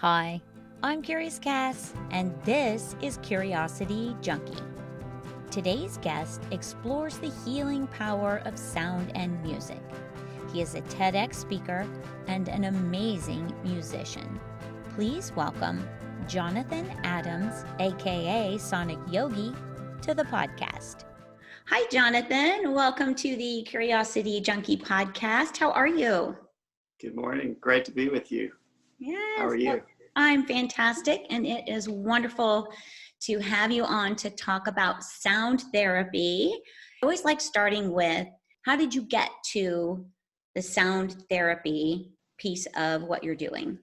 Hi, I'm Curious Cass, and this is Curiosity Junkie. Today's guest explores the healing power of sound and music. He is a TEDx speaker and an amazing musician. Please welcome Jonathan Adams, aka Sonic Yogi, to the podcast. Hi, Jonathan. Welcome to the Curiosity Junkie podcast. How are you? Good morning. Great to be with you. Yes. How are you? I'm fantastic, and it is wonderful to have you on to talk about sound therapy. I always like starting with, how did you get to the sound therapy piece of what you're doing?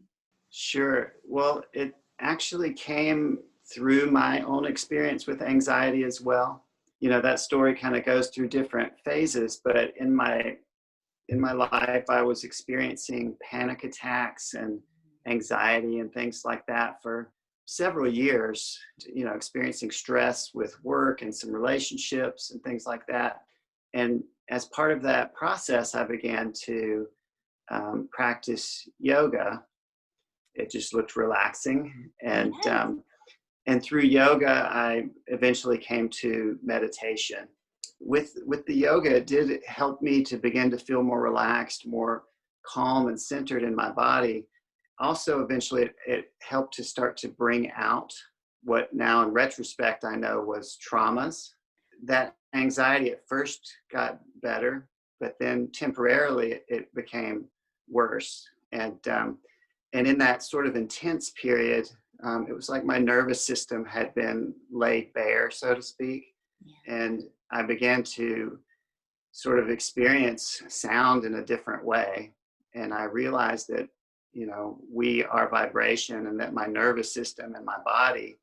Sure. Well, it actually came through my own experience with anxiety as well. You know, that story kind of goes through different phases, but in my life, I was experiencing panic attacks and anxiety and things like that for several years, you know, experiencing stress with work and some relationships and things like that. And as part of that process, I began to practice yoga. It just looked relaxing. And through yoga, I eventually came to meditation. With the yoga, it did help me to begin to feel more relaxed, more calm and centered in my body. Also, eventually, it helped to start to bring out what now in retrospect I know was traumas. That anxiety at first got better, but then temporarily it became worse. And in that sort of intense period, it was like my nervous system had been laid bare, so to speak. Yeah. And I began to sort of experience sound in a different way. And I realized that, you know, we are vibration, and that my nervous system and my body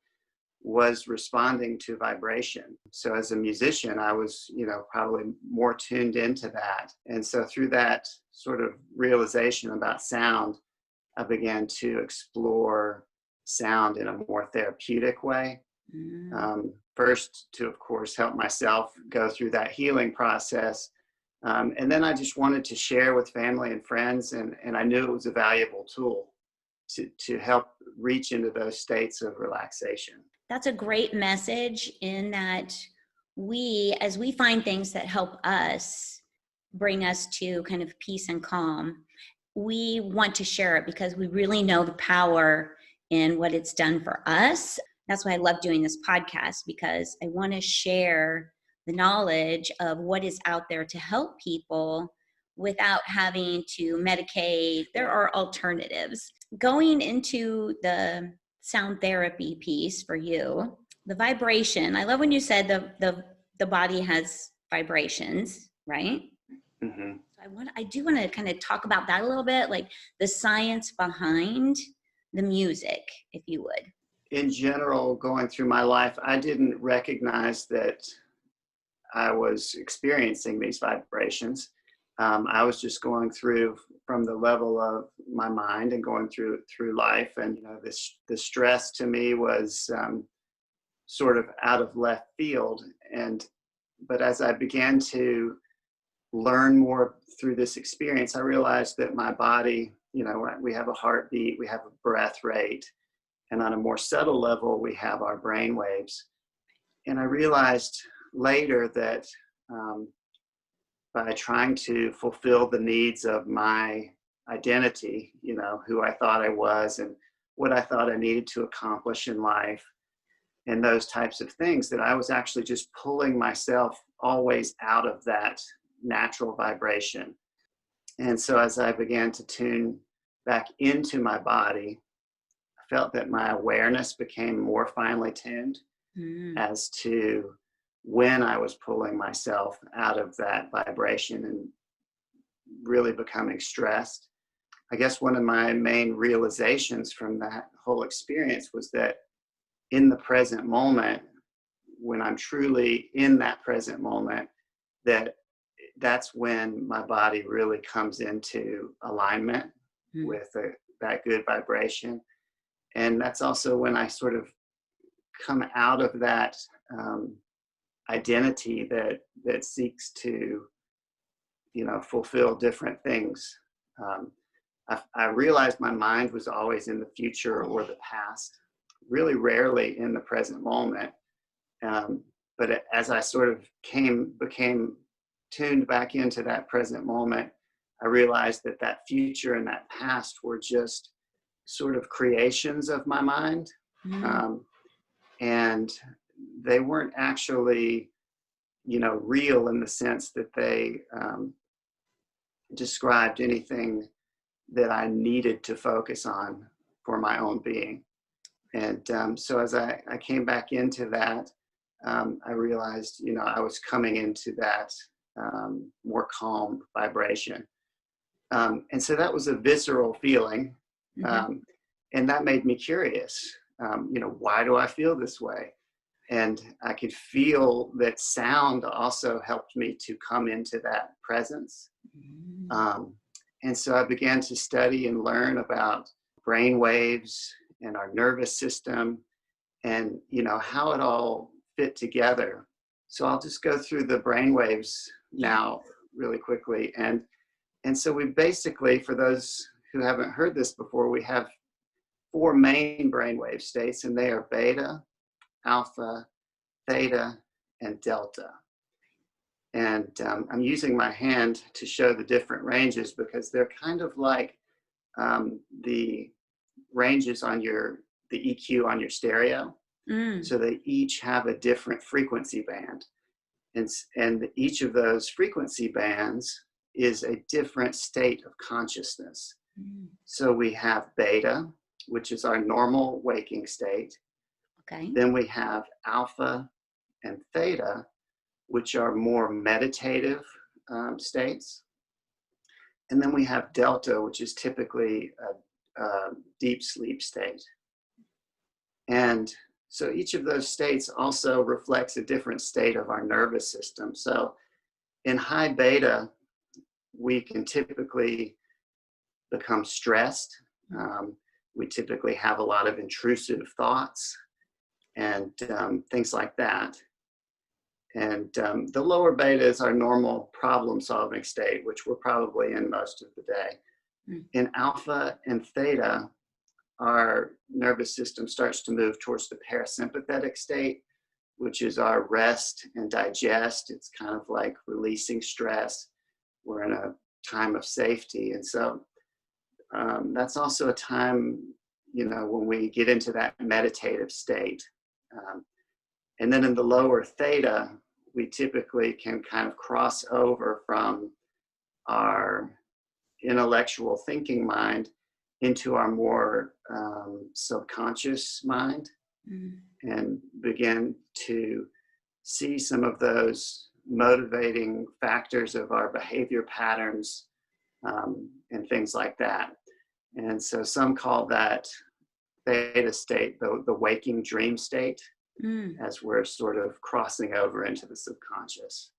was responding to vibration. So as a musician, I was, you know, probably more tuned into that. And so through that sort of realization about sound, I began to explore sound in a more therapeutic way. First to, of course, help myself go through that healing process. And then I just wanted to share with family and friends, and I knew it was a valuable tool to help reach into those states of relaxation. That's a great message, in that as we find things that help us bring us to kind of peace and calm, we want to share it because we really know the power in what it's done for us. That's why I love doing this podcast, because I want to share the knowledge of what is out there to help people without having to medicate. There are alternatives. Going into the sound therapy piece for you, the vibration, I love when you said the body has vibrations, right? Mm-hmm. I do want to kind of talk about that a little bit, like the science behind the music, if you would. In general, going through my life, I didn't recognize that I was experiencing these vibrations. I was just going through from the level of my mind and going through life. And, you know, the stress to me was sort of out of left field. But as I began to learn more through this experience, I realized that my body, you know, we have a heartbeat, we have a breath rate, and on a more subtle level, we have our brain waves. And I realized later that by trying to fulfill the needs of my identity, you know, who I thought I was and what I thought I needed to accomplish in life and those types of things, that I was actually just pulling myself always out of that natural vibration. And so as I began to tune back into my body, I felt that my awareness became more finely tuned as to when I was pulling myself out of that vibration and really becoming stressed. I guess one of my main realizations from that whole experience was that in the present moment, when I'm truly in that present moment, that's when my body really comes into alignment with that good vibration. And that's also when I sort of come out of that identity that seeks to, you know, fulfill different things. I realized my mind was always in the future or the past, really rarely in the present moment. But as I sort of became tuned back into that present moment, I realized that that future and that past were just sort of creations of my mind. Mm. Um, and they weren't actually, real in the sense that they described anything that I needed to focus on for my own being. And so as I came back into that, I realized, I was coming into that more calm vibration. And so that was a visceral feeling. Mm-hmm. And that made me curious. Why do I feel this way? And I could feel that sound also helped me to come into that presence. And so I began to study and learn about brain waves and our nervous system and, how it all fit together. So I'll just go through the brain waves now really quickly. And so we basically, for those who haven't heard this before, we have 4 main brainwave states, and they are beta, alpha, theta, and delta. And I'm using my hand to show the different ranges because they're kind of like the ranges on the EQ on your stereo. So they each have a different frequency band. And each of those frequency bands is a different state of consciousness. So we have beta, which is our normal waking state. Okay. Then we have alpha and theta, which are more meditative states. And then we have delta, which is typically a deep sleep state. And so each of those states also reflects a different state of our nervous system. So in high beta, we can typically become stressed. We typically have a lot of intrusive thoughts and things like that. And the lower beta is our normal problem-solving state, which we're probably in most of the day. In alpha and theta, our nervous system starts to move towards the parasympathetic state, which is our rest and digest. It's kind of like releasing stress. We're in a time of safety. And so that's also a time, when we get into that meditative state. And then in the lower theta, we typically can kind of cross over from our intellectual thinking mind into our more subconscious mind and begin to see some of those motivating factors of our behavior patterns and things like that. And so some call that theta state the waking dream state, as we're sort of crossing over into the subconscious.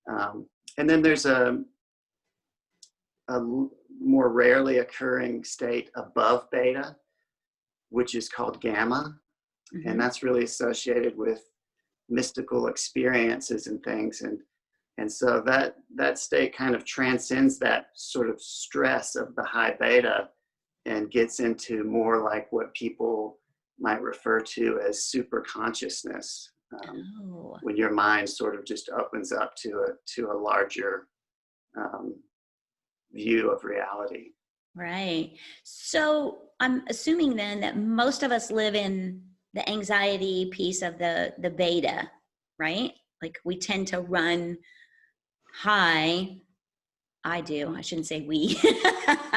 And then there's a more rarely occurring state above beta, which is called gamma. And that's really associated with mystical experiences and things. And so that state kind of transcends that sort of stress of the high beta and gets into more like what people might refer to as super consciousness, when your mind sort of just opens up to a larger view of reality. Right. So I'm assuming then that most of us live in the anxiety piece of the beta, right? Like we tend to run high. I do. I shouldn't say we.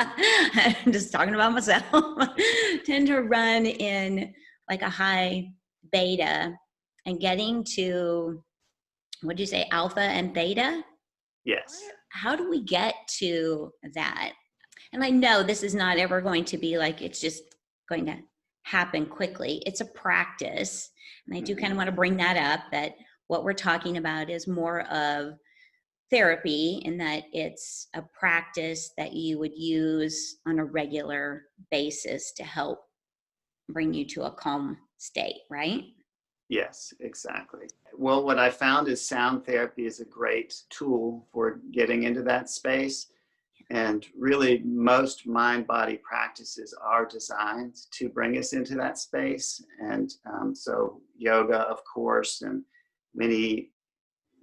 I'm just talking about myself. Tend to run in like a high beta and getting to, what did you say, alpha and theta? Yes. How do we get to that? And I know this is not ever going to be like, it's just going to happen quickly. It's a practice. And I do kind of want to bring that up, that what we're talking about is more of therapy, in that it's a practice that you would use on a regular basis to help bring you to a calm state, right? Yes, exactly. Well, what I found is sound therapy is a great tool for getting into that space. And really, most mind-body practices are designed to bring us into that space. And so yoga, of course, and many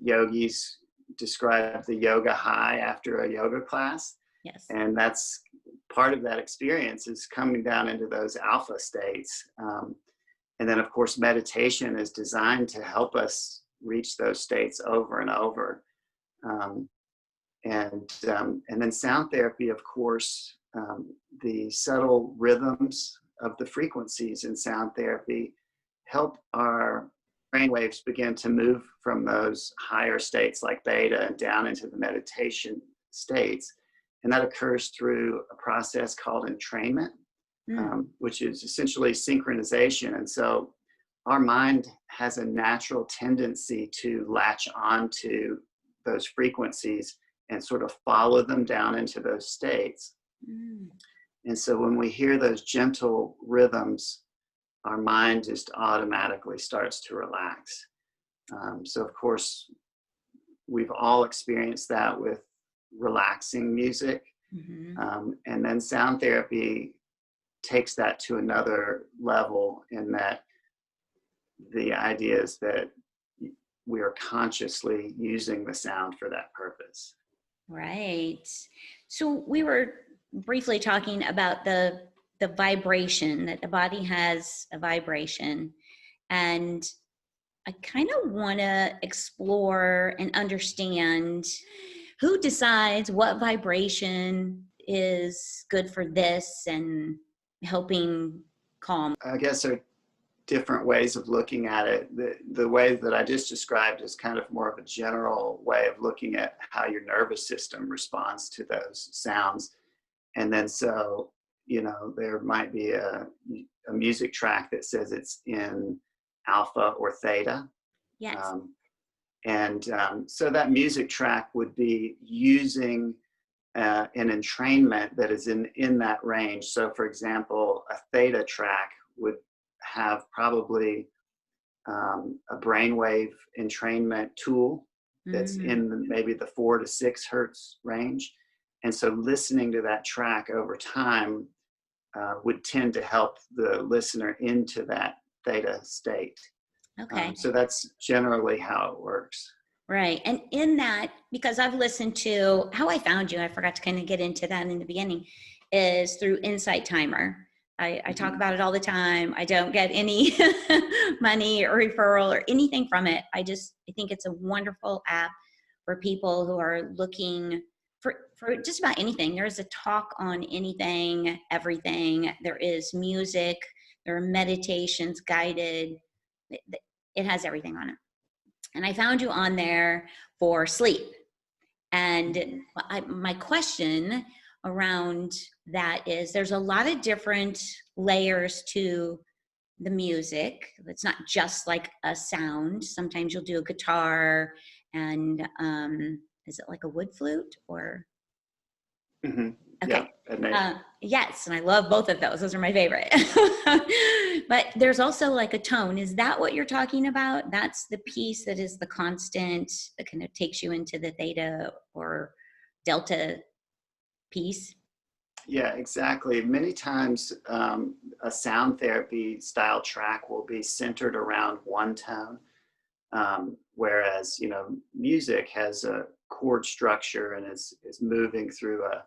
yogis describe the yoga high after a yoga class. Yes. And that's part of that experience, is coming down into those alpha states. And then, of course, meditation is designed to help us reach those states over and over. And then sound therapy, of course, the subtle rhythms of the frequencies in sound therapy help our brainwaves begin to move from those higher states like beta and down into the meditation states. And that occurs through a process called entrainment, which is essentially synchronization. And so our mind has a natural tendency to latch on to those frequencies and sort of follow them down into those states. And so when we hear those gentle rhythms, our mind just automatically starts to relax. So of course, we've all experienced that with relaxing music. And then sound therapy takes that to another level, in that the idea is that we are consciously using the sound for that purpose. Right. So we were briefly talking about the vibration, that the body has a vibration. And I kind of want to explore and understand who decides what vibration is good for this and helping calm. I guess there are different ways of looking at it. The way that I just described is kind of more of a general way of looking at how your nervous system responds to those sounds. And then so, there might be a music track that says it's in alpha or theta. Yes. So that music track would be using an entrainment that is in that range. So for example, a theta track would have probably a brainwave entrainment tool that's in maybe the 4 to 6 hertz range. And so listening to that track over time would tend to help the listener into that theta state. Okay. So that's generally how it works. Right. And in that, because I've listened to how I found you, I forgot to kind of get into that in the beginning, is through Insight Timer. I talk about it all the time. I don't get any money or referral or anything from it. I think it's a wonderful app for people who are looking for just about anything. There's a talk on anything, everything. There is music. There are meditations, guided. It has everything on it. And I found you on there for sleep. And my question around that is, there's a lot of different layers to the music. It's not just like a sound. Sometimes you'll do a guitar and is it like a wood flute or? Okay. Yeah, yes, and I love both of those. Those are my favorite. But there's also like a tone. Is that what you're talking about? That's the piece that is the constant that kind of takes you into the theta or delta piece? Yeah, exactly. Many times a sound therapy style track will be centered around one tone, whereas, music has a chord structure and is moving through a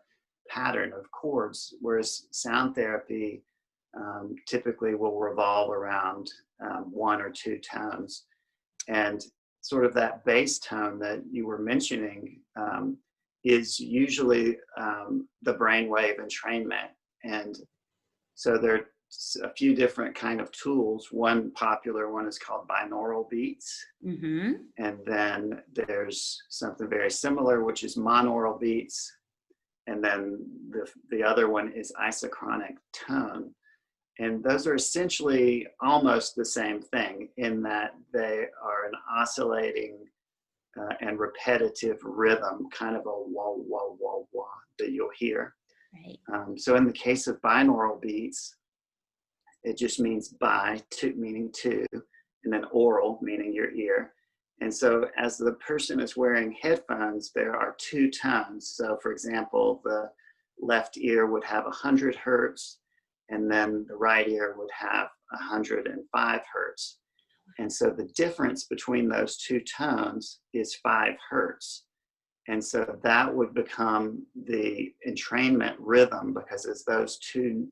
pattern of chords, whereas sound therapy typically will revolve around 1 or 2 tones. And sort of that bass tone that you were mentioning is usually the brainwave entrainment. And so there are a few different kind of tools. One popular one is called Binaural Beats. And then there's something very similar, which is monaural beats. And then the other one is isochronic tone. And those are essentially almost the same thing, in that they are an oscillating and repetitive rhythm, kind of a wah, wah, wah, wah that you'll hear. Right. So in the case of binaural beats, it just means meaning two, and then aural, meaning your ear. And so as the person is wearing headphones, there are two tones. So for example, the left ear would have 100 hertz, and then the right ear would have 105 hertz. And so the difference between those two tones is 5 hertz. And so that would become the entrainment rhythm, because as those two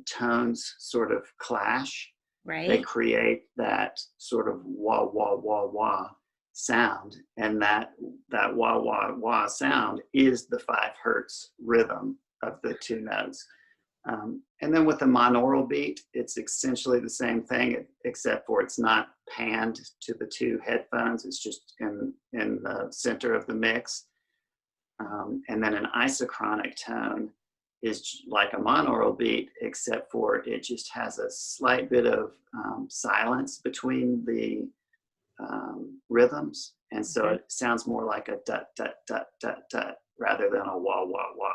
tones sort of clash, they Right. create that sort of wah, wah, wah, wah sound. And that wah, wah, wah sound is the 5 hertz rhythm of the two notes. And then with the monaural beat, it's essentially the same thing, except for it's not panned to the two headphones. It's just in the center of the mix. And then an isochronic tone is like a monaural beat, except for it just has a slight bit of silence between the rhythms. And so it sounds more like a dut, dut, dut, dut, dut, rather than a wah, wah, wah.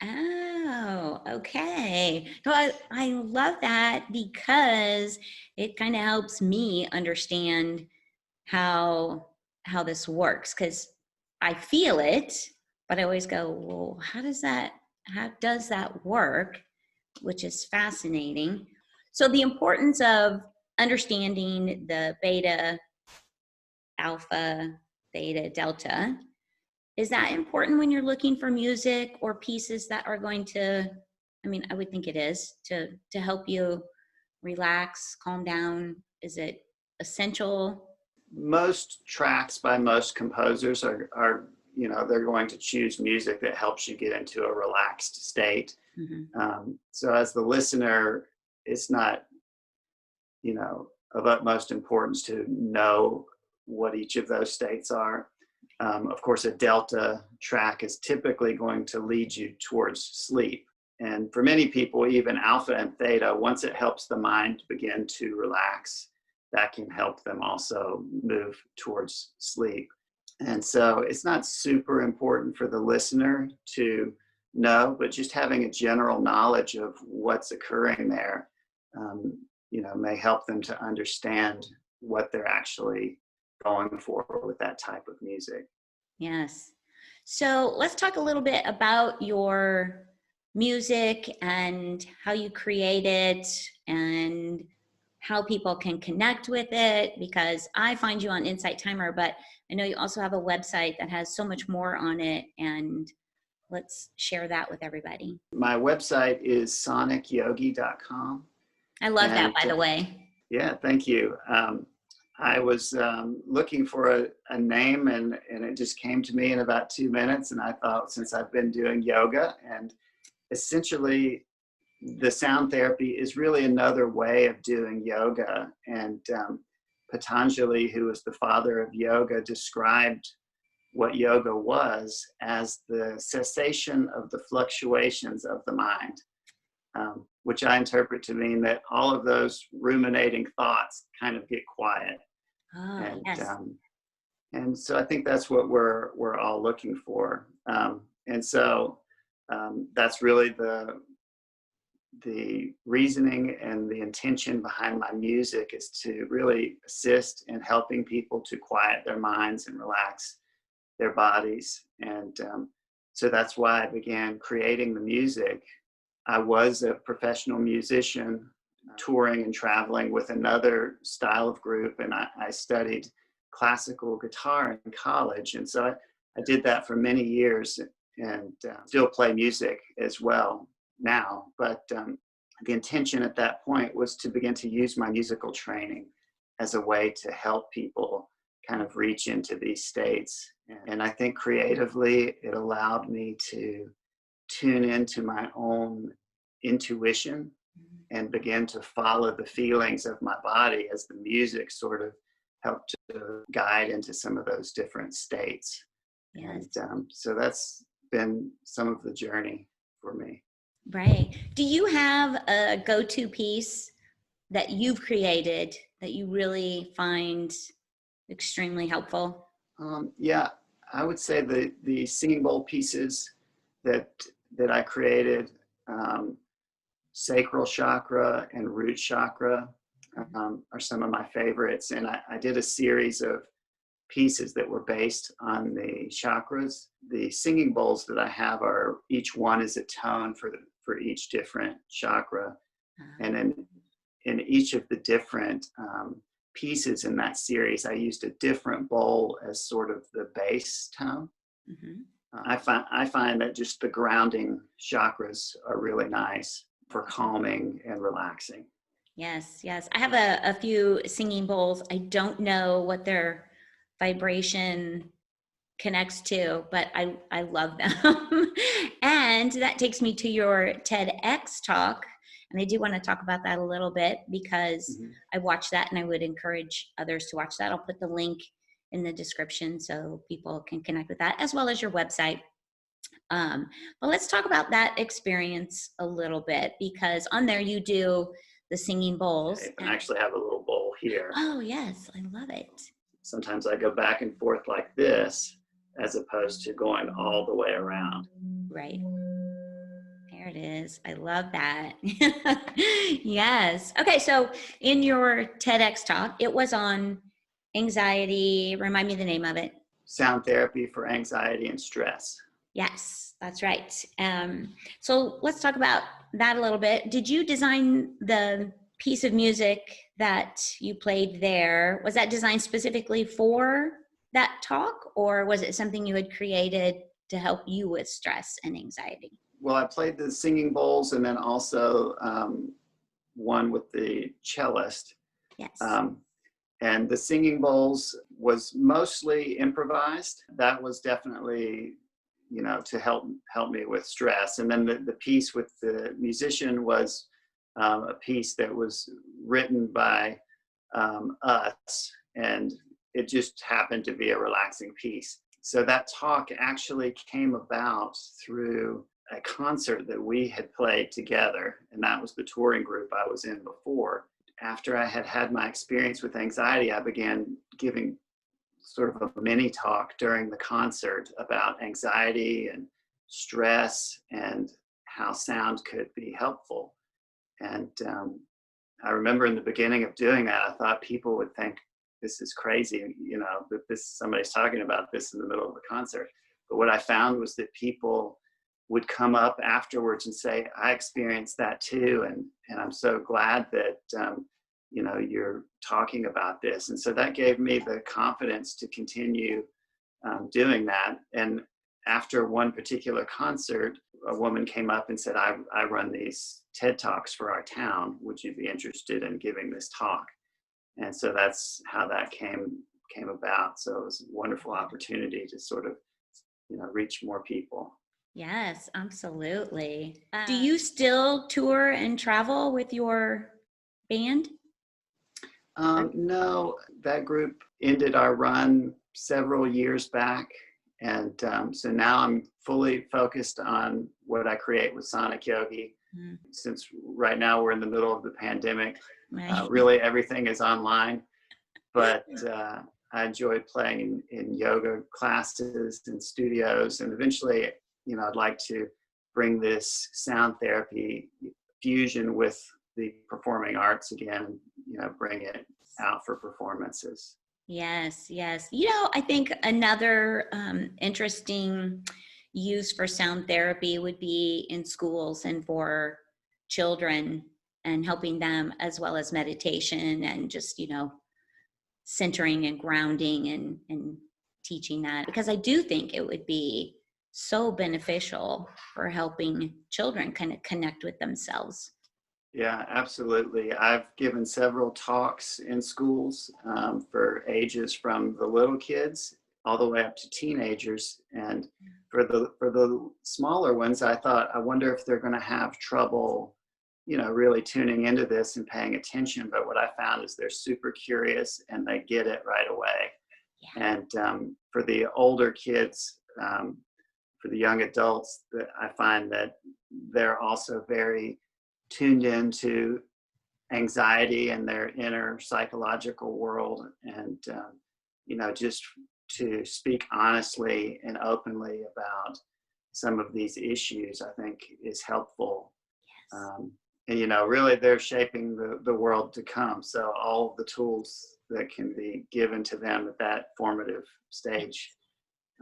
Oh, okay. So I love that, because it kind of helps me understand how this works, because I feel it, but I always go, well, how does that work? Which is fascinating. So the importance of understanding the beta, alpha, theta, delta, is that important when you're looking for music or pieces that are going to, I mean, I would think it is, to help you relax, calm down? Is it essential? Most tracks by most composers are they're going to choose music that helps you get into a relaxed state. So as the listener, it's not, of utmost importance to know what each of those states are. Of course, a delta track is typically going to lead you towards sleep. And for many people, even alpha and theta, once it helps the mind begin to relax, that can help them also move towards sleep. And so it's not super important for the listener to know, but just having a general knowledge of what's occurring there, may help them to understand what they're actually going for with that type of music. Yes. So let's talk a little bit about your music and how you create it and how people can connect with it, because I find you on Insight Timer, but I know you also have a website that has so much more on it, and let's share that with everybody. My website is sonicyogi.com. I love that, by the way. Yeah, thank you. I was looking for a name, and it just came to me in about 2 minutes. And I thought, since I've been doing yoga, and essentially the sound therapy is really another way of doing yoga. And Patanjali, who was the father of yoga, described what yoga was as the cessation of the fluctuations of the mind. Which I interpret to mean that all of those ruminating thoughts kind of get quiet. Oh, yes. And so I think that's what we're all looking for. And so that's really the reasoning and the intention behind my music, is to really assist in helping people to quiet their minds and relax their bodies. And so that's why I began creating the music. I was a professional musician, touring and traveling with another style of group, and I studied classical guitar in college. And so I did that for many years, and still play music as well now. But the intention at that point was to begin to use my musical training as a way to help people kind of reach into these states. And I think creatively, it allowed me to tune into my own intuition and begin to follow the feelings of my body as the music sort of helped to guide into some of those different states. Yes. And so that's been some of the journey for me. Right. Do you have a go-to piece that you've created that you really find extremely helpful? Yeah, I would say the singing bowl pieces that I created, sacral chakra and root chakra, are some of my favorites. And I did a series of pieces that were based on the chakras. The singing bowls that I have are, each one is a tone for each different chakra. And in each of the different pieces in that series, I used a different bowl as sort of the bass tone. Mm-hmm. I find that just the grounding chakras are really nice for calming and relaxing. Yes, yes. I have a few singing bowls. I don't know what their vibration connects to, but I love them. And that takes me to your TEDx talk. And I do want to talk about that a little bit because Mm-hmm. I watched that and I would encourage others to watch that. I'll put the link in the description so people can connect with that, as well as your website. But let's talk about that experience a little bit, because on there you do the singing bowls. I actually have a little bowl here. Oh, yes, I love it. Sometimes I go back and forth like this, as opposed to going all the way around. Right. There it is. I love that. Yes. Okay, so in your TEDx talk, it was on anxiety. Remind me the name of it. Sound therapy for anxiety and stress. Yes, that's right. So let's talk about that a little bit. Did you design the piece of music that you played there? Was that designed specifically for that talk, or was it something you had created to help you with stress and anxiety? Well, I played the singing bowls and then also one with the cellist. Yes. And the singing bowls was mostly improvised. That was definitely, to help me with stress. And then the piece with the musician was a piece that was written by us, and it just happened to be a relaxing piece. So that talk actually came about through a concert that we had played together, and that was the touring group I was in before. After I had had my experience with anxiety, I began giving sort of a mini talk during the concert about anxiety and stress and how sound could be helpful. And I remember in the beginning of doing that, I thought people would think this is crazy, that somebody's talking about this in the middle of a concert. But what I found was that people would come up afterwards and say, I experienced that too. And I'm so glad that, you're talking about this. And so that gave me the confidence to continue doing that. And after one particular concert, a woman came up and said, I run these TED Talks for our town. Would you be interested in giving this talk? And so that's how that came about. So it was a wonderful opportunity to sort of, reach more people. Yes, absolutely. Do you still tour and travel with your band? No, that group ended our run several years back. And so now I'm fully focused on what I create with Sonic Yogi. Mm. Since right now we're in the middle of the pandemic, right. Really everything is online. But I enjoy playing in yoga classes and studios. And eventually, I'd like to bring this sound therapy fusion with the performing arts again, bring it out for performances. Yes, yes. I think another interesting use for sound therapy would be in schools and for children, and helping them, as well as meditation and just, centering and grounding and teaching that. Because I do think it would be so beneficial for helping children kind of connect with themselves. Yeah, absolutely. I've given several talks in schools for ages from the little kids all the way up to teenagers. And for the smaller ones, I thought, I wonder if they're going to have trouble, really tuning into this and paying attention. But what I found is they're super curious and they get it right away. Yeah. And for the older kids, for the young adults, I find that they're also very tuned into anxiety and their inner psychological world, and just to speak honestly and openly about some of these issues, I think is helpful. Yes. and really they're shaping the world to come. So all the tools that can be given to them at that formative stage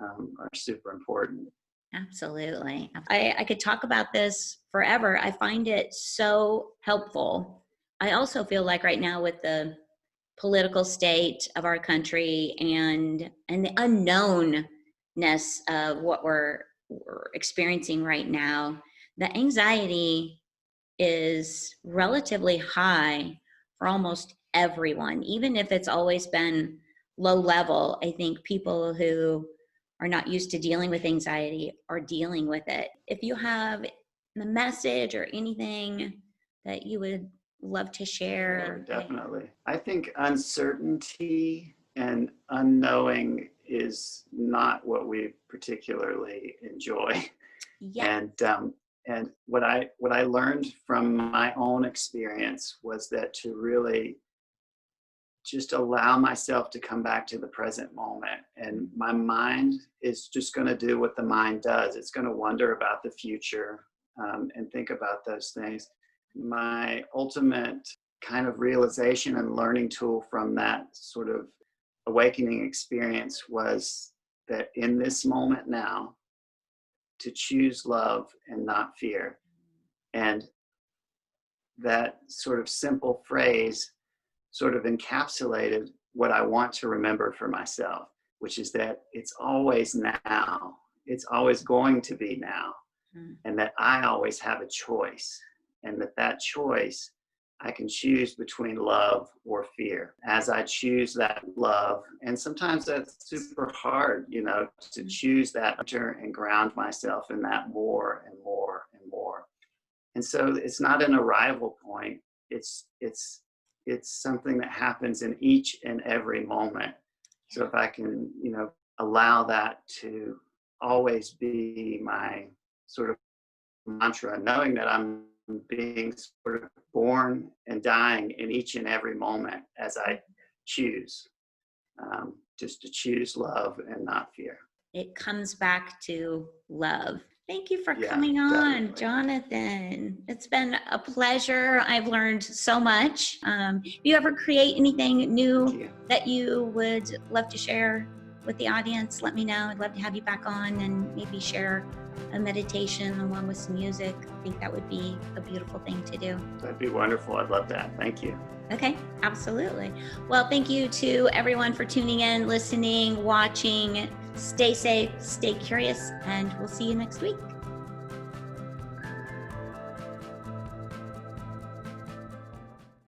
are super important. Absolutely. I could talk about this forever. I find it so helpful. I also feel like right now with the political state of our country and the unknownness of what we're experiencing right now, the anxiety is relatively high for almost everyone, even if it's always been low level. I think people who are not used to dealing with anxiety are dealing with it. If you have a message or anything that you would love to share. Sure, definitely. I think uncertainty and unknowing is not what we particularly enjoy. Yeah. And what I learned from my own experience was that to really just allow myself to come back to the present moment. And my mind is just going to do what the mind does. It's going to wonder about the future and think about those things. My ultimate kind of realization and learning tool from that sort of awakening experience was that in this moment now, to choose love and not fear. And that sort of simple phrase sort of encapsulated what I want to remember for myself, which is that it's always now. It's always going to be now. And that I always have a choice. And that choice, I can choose between love or fear. As I choose that love, and sometimes that's super hard, to choose that and ground myself in that more and more and more. And so it's not an arrival point. It's something that happens in each and every moment. So if I can, allow that to always be my sort of mantra, knowing that I'm being sort of born and dying in each and every moment as I choose, just to choose love and not fear. It comes back to love. Thank you for coming on, definitely. Jonathan. It's been a pleasure. I've learned so much. If you ever create anything new that you would love to share with the audience, let me know. I'd love to have you back on and maybe share a meditation along with some music. I think that would be a beautiful thing to do. That'd be wonderful. I'd love that. Thank you. Okay, absolutely. Well, thank you to everyone for tuning in, listening, watching. Stay safe, stay curious, and we'll see you next week.